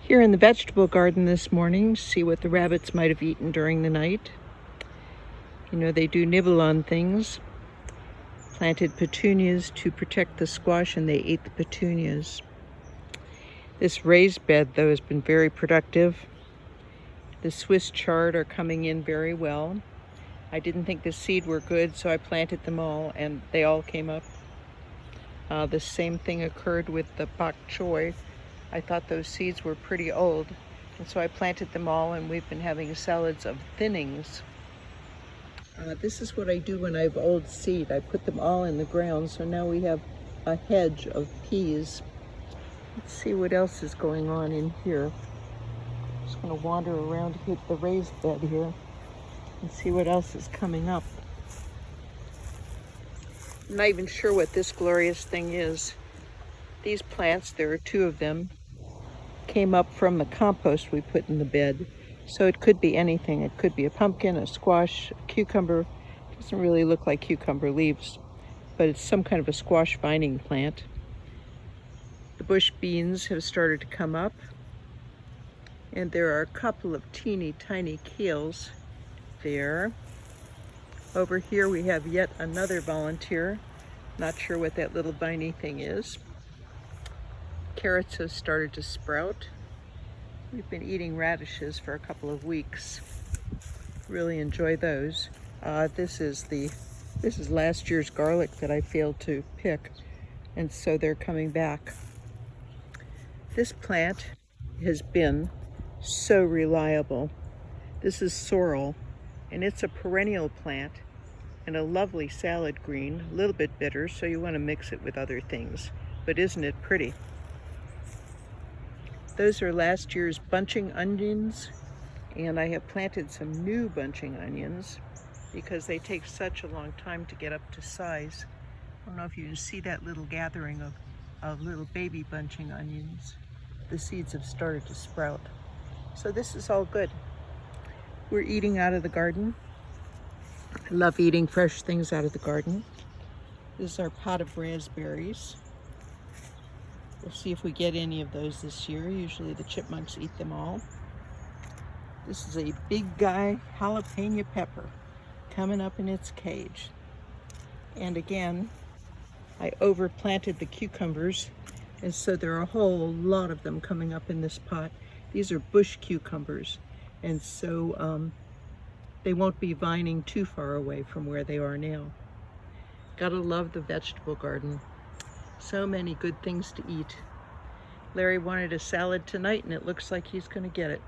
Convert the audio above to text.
Here in the vegetable garden this morning, see what the rabbits might have eaten during the night. You know, they do nibble on things. Planted petunias to protect the squash and they ate the petunias. This raised bed, though, has been very productive. The Swiss chard are coming in very well. I didn't think the seed were good, so I planted them all and they all came up. The same thing occurred with the bok choy. I thought those seeds were pretty old, and so I planted them all, and we've been having salads of thinnings. This is what I do when I have old seed. I put them all in the ground, so now we have a hedge of peas. Let's see what else is going on in here. I'm just going to wander around to hit the raised bed here and see what else is coming up. I'm not even sure what this glorious thing is. These plants, there are two of them, came up from the compost we put in the bed. So it could be anything. It could be a pumpkin, a squash, a cucumber. It doesn't really look like cucumber leaves, but it's some kind of a squash vining plant. The bush beans have started to come up, and there are a couple of teeny tiny kales there. Over here we have yet another volunteer. Not sure what that little viney thing is. Carrots have started to sprout. We've been eating radishes for a couple of weeks. Really enjoy those. This is last year's garlic that I failed to pick, and so they're coming back. This plant has been so reliable. This is sorrel, and it's a perennial plant and a lovely salad green, a little bit bitter, so you want to mix it with other things. But isn't it pretty? Those are last year's bunching onions, and I have planted some new bunching onions because they take such a long time to get up to size. I don't know if you can see that little gathering of little baby bunching onions. The seeds have started to sprout. So this is all good. We're eating out of the garden. I love eating fresh things out of the garden. This is our pot of raspberries. We'll see if we get any of those this year. Usually the chipmunks eat them all. This is a big guy jalapeno pepper coming up in its cage. And again, I overplanted the cucumbers, and so there are a whole lot of them coming up in this pot. These are bush cucumbers, and so they won't be vining too far away from where they are now. Gotta love the vegetable garden. So many good things to eat. Larry wanted a salad tonight, and it looks like he's going to get it.